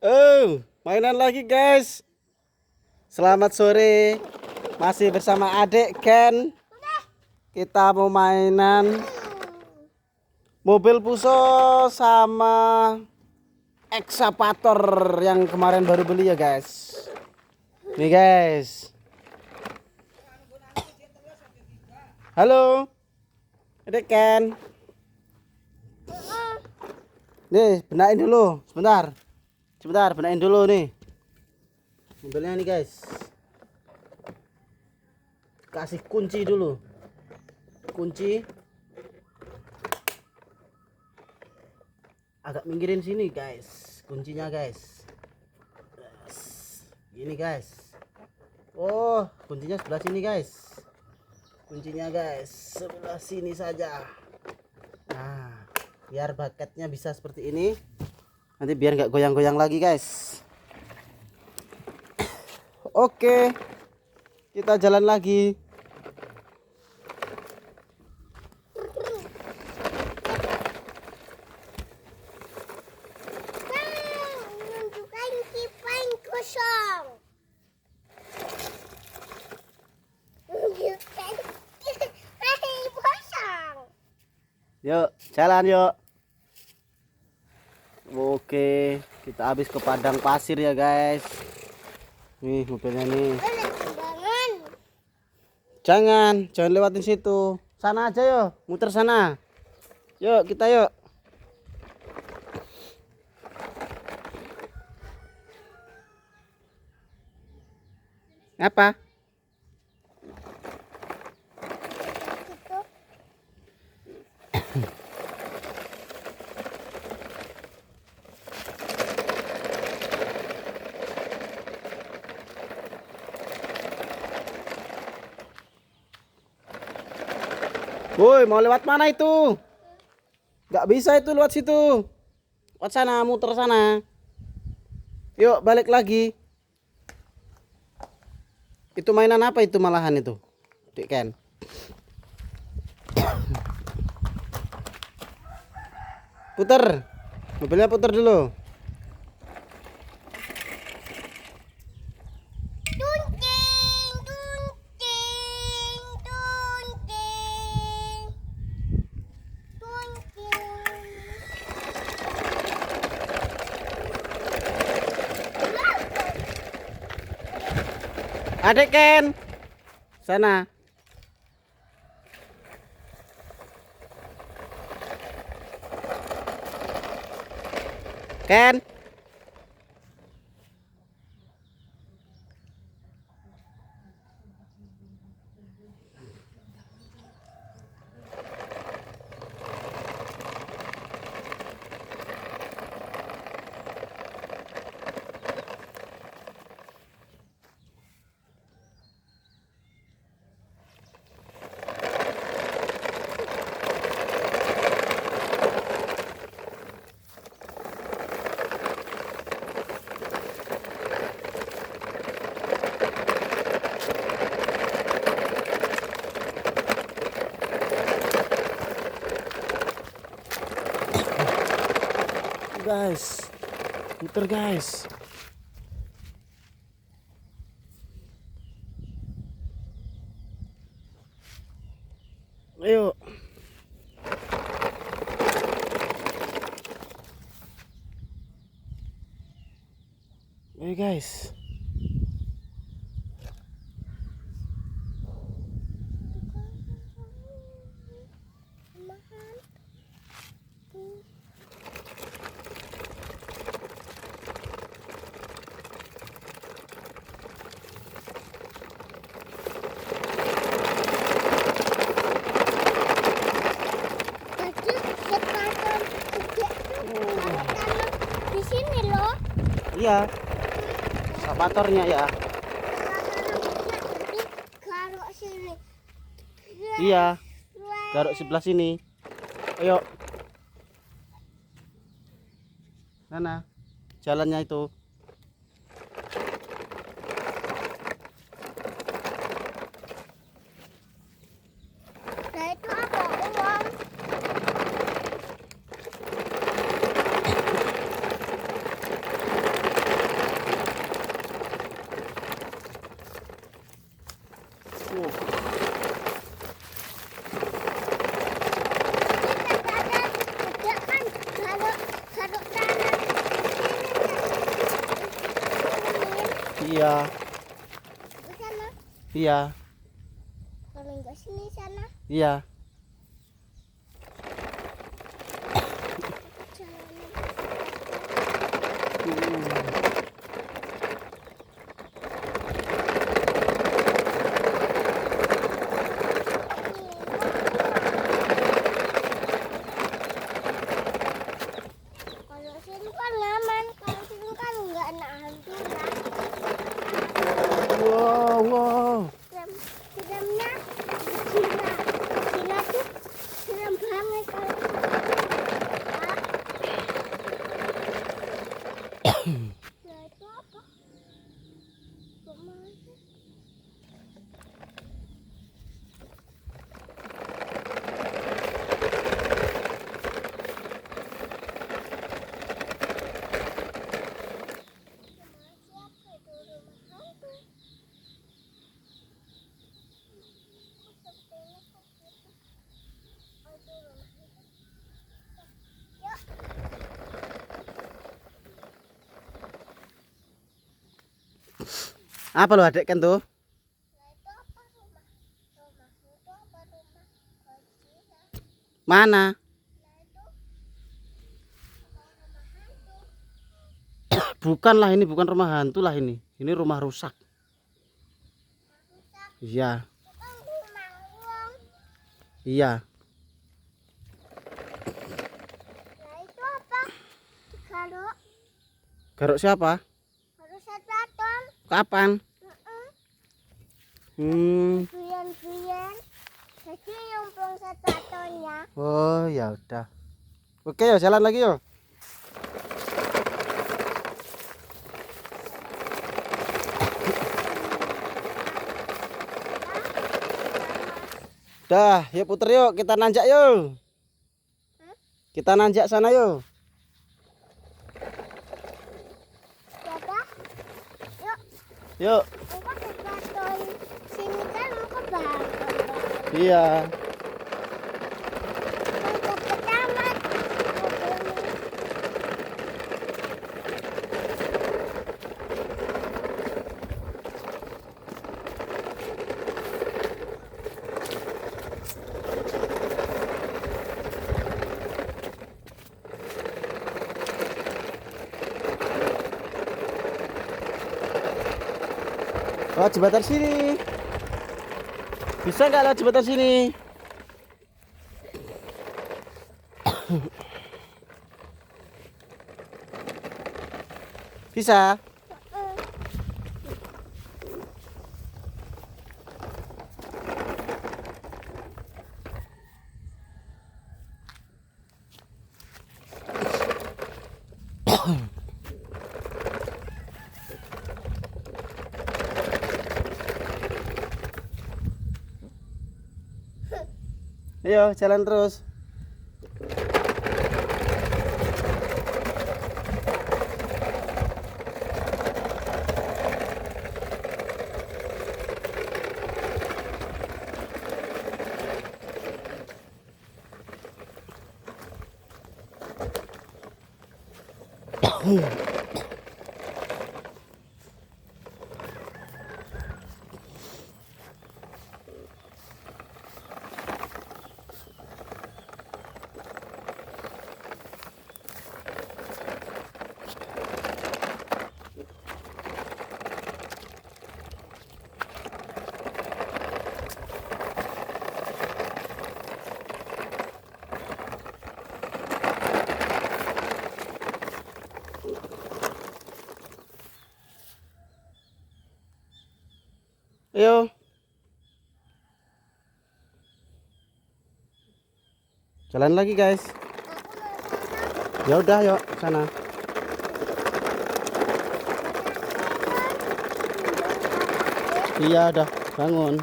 Oh, mainan lagi guys. Selamat sore. Masih bersama adik Ken. Kita mau mainan mobil Puso sama ekskavator yang kemarin baru beli ya guys. Nih guys. Halo. Adik Ken. Nih, benain dulu. Sebentar, benain dulu nih. Mobilnya nih guys. Kasih kunci dulu. Kunci. Agak minggirin sini guys. Kuncinya guys. Yes. Gini guys. Oh, kuncinya sebelah sini guys. Kuncinya guys, sebelah sini saja. Nah, biar baketnya bisa seperti ini. Nanti biar nggak goyang-goyang lagi guys. Oke, kita jalan lagi. Menunjukkan kipas kosong. Menunjukkan kipas kosong. Yuk, jalan yuk. Oke, kita habis ke padang pasir ya guys. Nih mobilnya nih. Jangan lewatin situ. Sana aja yuk, muter sana. Yuk, kita yuk. Apa? Woi, mau lewat mana itu? Gak bisa itu lewat situ. Lewat sana, muter sana. Yuk, balik lagi. Itu mainan apa itu malahan itu? Dik Ken. Puter. Mobilnya puter dulu. Tunting, tunting, tunting, tunting. Adek Ken. Sana. Ken. Guys. Muter guys. Ayo. Ayo guys. Tadi sepatu di sini loh. Iya. Ekskavatornya ya. Garuk sini. Iya. Garuk sebelah sini. Ayo. Sana. Jalannya itu. Nah itu apa? Uang. Iya. Di sana. Iya. Kalau enggak sini sana. Iya. Kalau sini kan aman, kalau sini kan enggak ada hantu lah. Wow, wow. Seremnya Cina. Cina tuh serem banget kalau nah itu apa? Kemana? Apa lo adek kan tuh? Mana? Bukanlah, ini bukan rumah hantu lah ini. Ini rumah rusak. Iya. Iya. Nah itu apa? Kalau Garuk siapa? harus setan. Kapan? Buyan-buyan. Jadi nyumpung setannya. Oh, ya udah. Oke, yo jalan lagi yo. Dah, yuk puter yuk, kita nanjak yuk. Kita nanjak sana yuk. Dadah. Yuk, Yuk. engkau setan. Sini kan engkau bakal. Iya. Engkau ketamat. Lewat jembatan sini. Bisa nggak lewat jembatan sini? Bisa. Ayo jalan terus. Ayo. Jalan lagi, guys. Ya udah, yuk sana. Iya, udah bangun.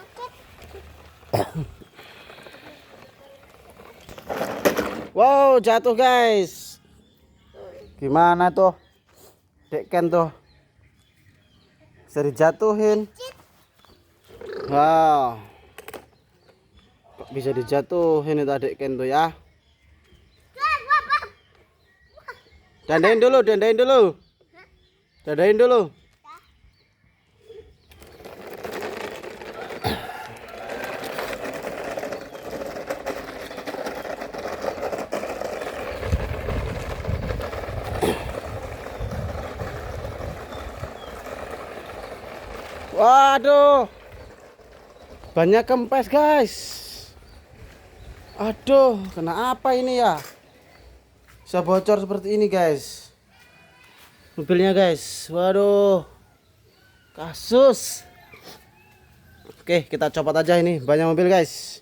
Oke, Waduh, jatuh guys. Gimana tuh? Dek Ken tuh. Bisa dijatuhin. Wow. Kok bisa dijatuhin itu Dek Ken tuh ya? Dandain dulu, dandain dulu. Dandain dulu. Waduh, banyak kempes guys. Aduh, kena apa ini ya? Bisa bocor seperti ini guys. Mobilnya guys. Waduh, kasus. Oke, kita copot aja ini banyak mobil guys.